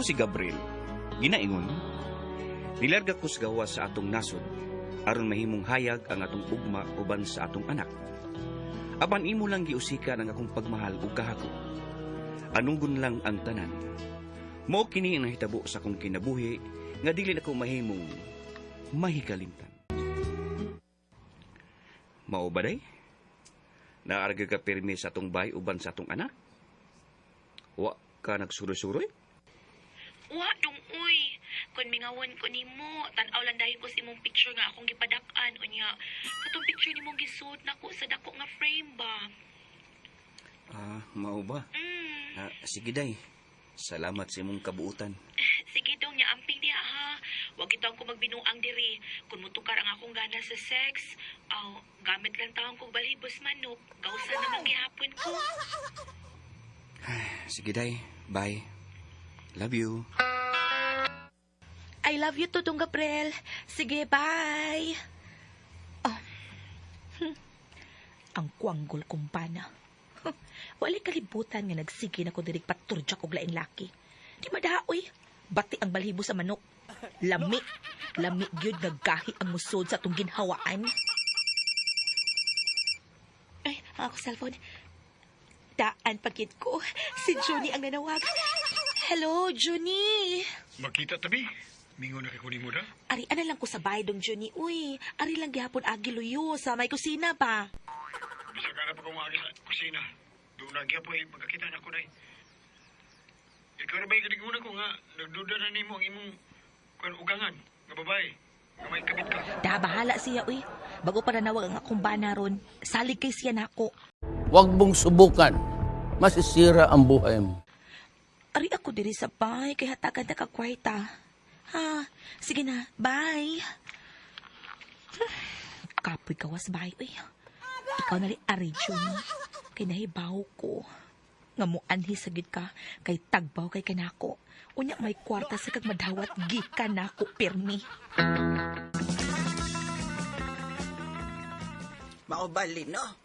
Ako si Gabriel. Ginaingon, nilarga ko sa gawas sa atong nasod aron mahimong hayag ang atong ugma uban sa atong anak. Apan imo lang giusika ang akong pagmahal ug kahako. Anunggon lang ang tanan. Mao kini ang nahitabo sa akong kinabuhi nga dili nako mahimong mahikalimtan. Mao ba day? Naarga ka pirmi sa atong bay uban sa atong anak? Wa ka nagsuroy-suroy? Wa dong uy. Kun mingawan ko nimo, tan-aw lang dahil ko sa imong picture nga akong gipadak-an unya. Katong picture nimong gisuot nako sa dako nga frame ba. Mao ba? Sige day. Salamat sa imong kabuutan. Sige dong nya amping diha ha. Wa kitang ko magbinuang diri. Kun mutukar ang akong gana sa sex, gamit lang taon kog balhibos manok. Gausa na manggihapon ko. Sige day. Bye. Love you. I love you too, Dong Gabriel. Sige, bye. Ang kuanggol kumpana. Wala kalibutan nga nagsige na ko dirig paturja kog laing laki. Di madaoy. Bati ang balhibo sa manok. Lami. Lami gyud naggahi ang musod sa atong ginhawaan. Ay, ako cellphone. Daan pagkit ko. Si Johnny ang nanawag. Hello, Johnny. Makita tabi. Mingon na kikunin mo na. Ari, ana lang ko sa bahay dong, Johnny. Uy, ari lang gihapon agiluyo sa may kusina pa. Bisa ka na pa kumagi sa kusina. Doon na po magkakita na ko na Ikaw na ba yung kanigunan ko nga, nagduda na nimo ang imong ugangan, nga babae, nga may kabit ka. Da, bahala siya, uy. Bago pa nanawag ang akong bana ron, salig kay siya nako. Huwag mong subukan. Masisira ang buhay mo. Ari ako diri sa bahay, kay hatagan na kakwarta. Ha, sige na, bye. Kapoy kawas bahay, uy. Ikaw na rin ari, Johnny. Kay nahibaw ko. Nga mo anhi sagid ka, kay tagbaw kay kanako. Unya may kwarta sa kag madawat gikan nako pirmi. Maubali, no?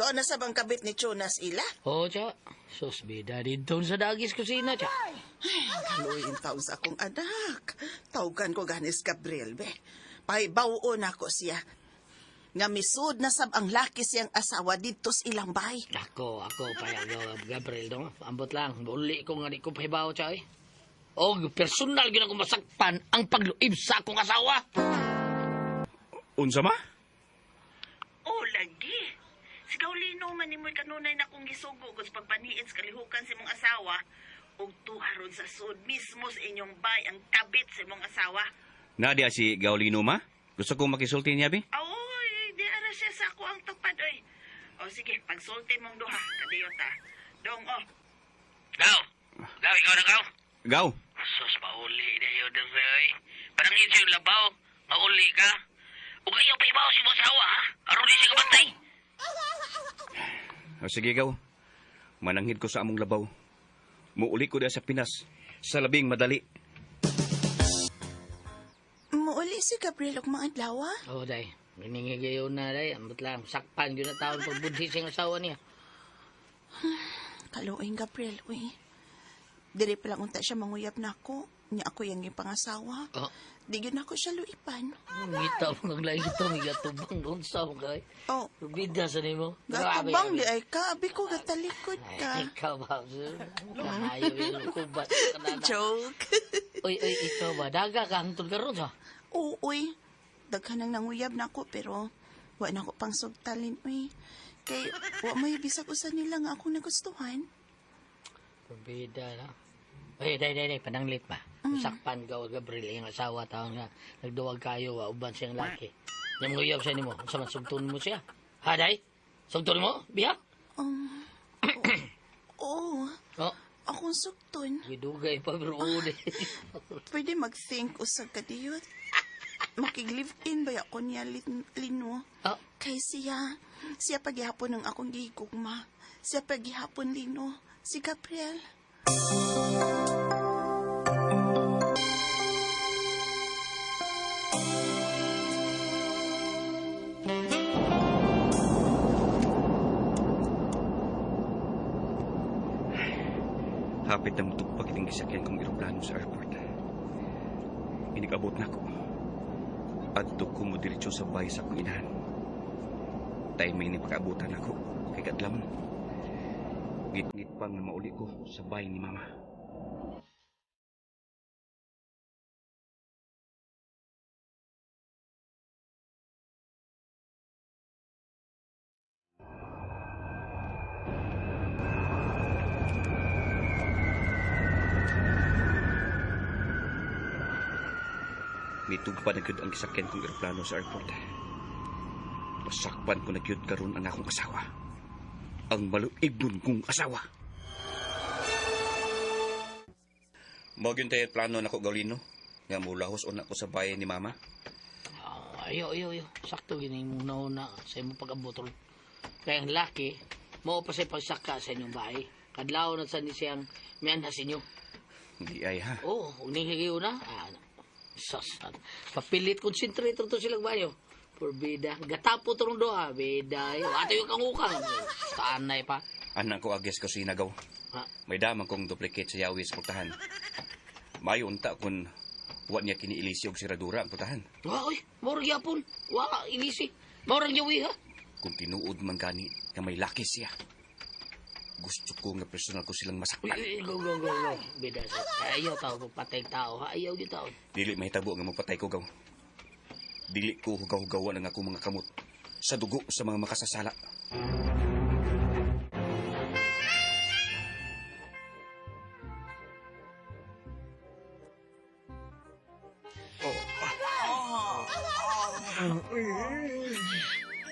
To na sa bang kabit ni Jonas ila? Oo, tsa. Sus, bida dito sa dagis kusina, tsa. Kaluin taon sa akong anak. Tawgan ko ganis Gabriel, be. Pahibawon ako siya. Nga misud na sab ang laki siyang asawa dito sa ilang bay. Ako, payag, Gabriel, dong. Ambot lang, uli ko nga di ko pahibaw, tsa, eh. O, personal yun ako masakpan ang pagluib sa akong asawa. Unsa ma? Oh, lagi. Sigaw lino man ni mo'y kanunay na kong gisugo sa pagpaniin sa kalihukan sa mong asawa ug tuharon sa sud mismo sa inyong bay ang kabit sa mong asawa. Nadia si Gaulino ma? Gusto kong makisulti niya, Bi? Oy, di ara siya sa ako ang tupad, oy. O sige, pagsulti mong duha, kadiyota. Dong, Gaw, ikaw na, Gaw. Gaw. Sus, mauli na yun, Desiree. Parang yun yung labaw. Mauli ka. Huwag kayo pa ibaw si mo asawa, ha? Aron din siya kabantay. Sige, Gaw. Mananghid ko sa among labaw. Muuli ko sa Pinas. Sa labing madali. Muuli si Gabriel og mga adlaw. Oo, day. Giningigayo na, day. Ambot lang. Sakpan yun na taon pagbudhi siyang asawa niya. Kaluin Gabriel, uy. Dili pa lang unta siya manguyab na ako. Niya ako yung pangasawa. Oh. Di yun ako siya luipan. Ngita mo ng lahi ito. May gatubang doon sa mga kay. Oh, Rubida sa nimo. gatubang di ay ka. Abi ko gatalikod ka. Ay, ikaw ba? Ayaw yung kubat. Joke. Uy, ikaw ba? Daga ka. Hantol ka ron, ha? Oo, uy. Daghan nang nanguyab na ako pero wa na ako pang sugtalin, uy. Kay wa may bisag usa nila nga ako nagustuhan. Rubida na. Ay, day, pananglit ba? Sakpan ka, Gabriel, yung asawa, taon nga, nagduwag kayo, uban siyang laki. Yung nguyab siya ni mo, sa mansugtun mo siya. Ha, day? Sugtun mo, biya? Oo. Oh, Akong sugton. gidugay pa, bro, ude. Pwede mag-think usag kadiyot. Makig-live-in ba ako niya lino? Oh, Kay siya paghihapon ng akong gigugma. Siya paghihapon lino. Si Gabriel. Hapit na mutugpag iting gisakyan kong eroplano sa airport. Inig-abot na ako. Adto ko mo diretsyo sa bahay sa akong inahan. Tayo may nipag-abutan ako kay kadlawon. Ngit-ngit pa nga mauli ko sa bahay ni Mama. Mitugpa na gyud ang gisakyan kong eroplano sa airport. Pasakpan ko na gyud karon ang akong asawa. Ang maluibon kong asawa. Mao gyud tayo plano nako Gaulino nga mulahos una ko sa bayan ni Mama. Ayo. Sakto gini mong nauna sa imong pag-abot ron. Kaya ang laki, mao pa sa pagsaka sa inyong bahay. Kadlaw na sa ni siyang mianha sa inyo. Hindi ay ha. Oo, huwag niligiw na. Sasan. Papilit konsentrator to silang banyo. Porbida. Gatapo to rong doha. Beda. Ato yung kangukang. Taanay pa. Anak ko ages ko sinagaw. Ha? May damang kong duplicate sa yawi sa putahan. Mayo unta kung wa niya kiniilisi og siradura ang putahan. Oy, morang yapon. Wala, ilisi. Morang yawi ha. Kung tinuod man gani nga may laki siya. Gusto ko nga personal ko silang masaktan. Go. Beda sa. Ayaw tao, patay tao ha. Ayaw di tao. Dili mahitabo nga mapatay ko gaw. Dili ko hugaw-hugawan ang ako mga kamot sa dugo sa mga makasasala.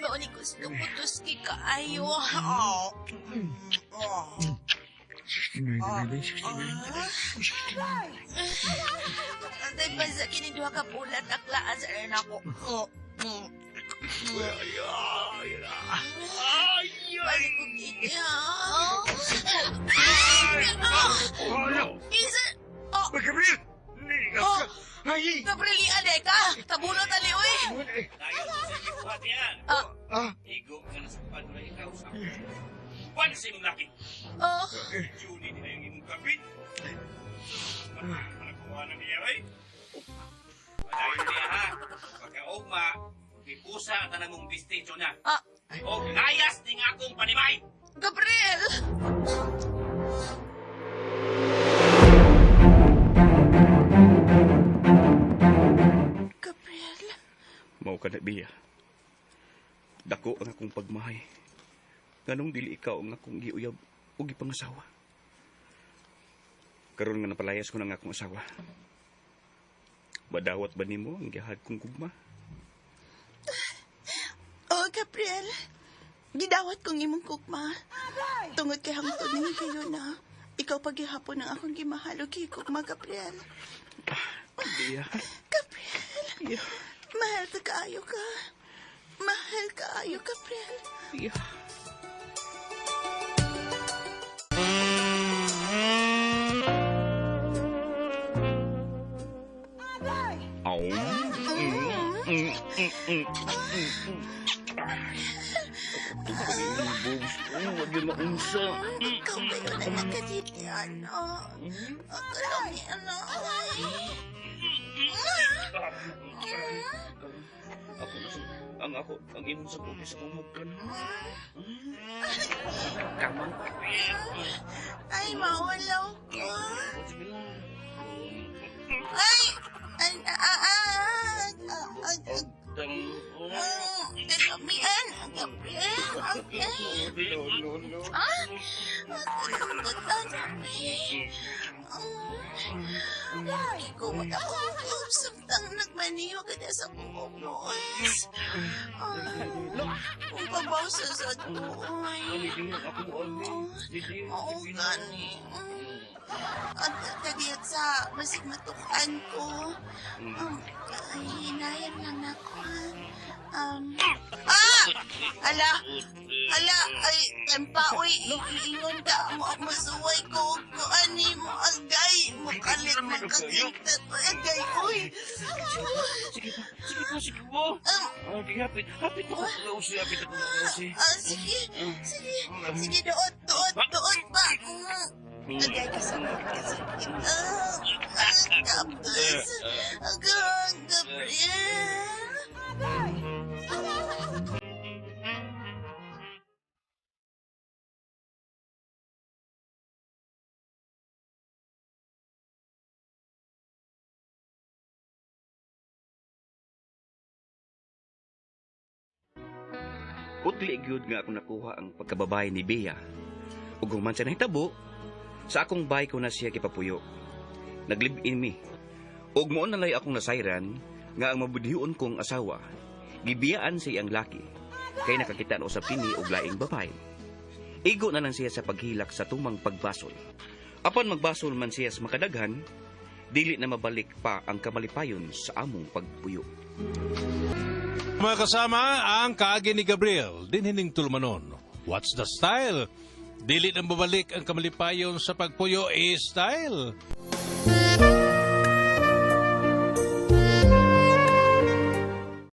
Noon ni gusto ko tuski kaayo. Antay pa sa kiniduha ka pulat aklaan sa rin ako. Balik ko dito. Isa. Gabriel! Oh, Ay! Gabriel, aday ka. Tabunot ali, uy. Igo ka na sa padula ikaw sa akin. Buwan sa imong laki. Oh, Julie nila yung imong kapit. Malakuha na niya, ay. Padayon niya ha. Pagka-ugma, ipusa ang tanang mong bistisyo na. O layas din akong panimay. Gabriel. Gabriel. Mao ka na, Bia. Dako ang akong pagmahay. Ganong dili ikaw ang akong giuyab o gipangasawa. Karon nga napalayas ko ng akong asawa. Badawat ba nimo ang gihad kong gugma? Oh, Gabriel. Gidawat kong imong kukma. Tungod kay hangtod ni kayo na. Ikaw paghihapon ang akong gimahal o kikukma, Gabriel. Bia. Gabriel. Bia. Mahal ka kaayo ka. Mahal ka kaayo, Gabriel. Bia. Huwag yun maunsa. Ikaw ba yun ang nakaditi, ano? Akalang ni ano, ay. Ang imong sa kumis kumog ka na. Kamang. Ay, mawalaw ko. Ay! Kamian, Gabriel. Ikuwat ako ang samtang nagmaniho ka na sa buong boys. Kung pabaw sa sadoy. Oo, gani. At kagiyat sa masig matukan ko. Ay, hinayan lang ako. Hala, ay, tempaoy, iingon ka, masuway ko, ani mo, agay, mo kalit, magkagintat, agay, uy. Sige po. Hapit ako kausi. Sige, doot pa. Agay ka sa mga Gabriel. Putli gyud nga ako nakuha ang pagkababae ni Bea. Ug human siya nahitabo, sa akong bahay ko na siya kipapuyo. Naglib-in mi. Ug mo nalay akong nasayran nga ang mabudhion kong asawa, gibiyaan sa iyang laki, kay nakakitaan usab kini og laing babae. Igo na lang siya sa paghilak sa tumang pagbasol. Apan magbasol man siya sa makadaghan, dili na mabalik pa ang kamalipayon sa among pagpuyo. Mga kasama, ang kaagi ni Gabriel, din hining tulmanon. What's the style? Dili na babalik ang kamalipayon sa pagpuyo style.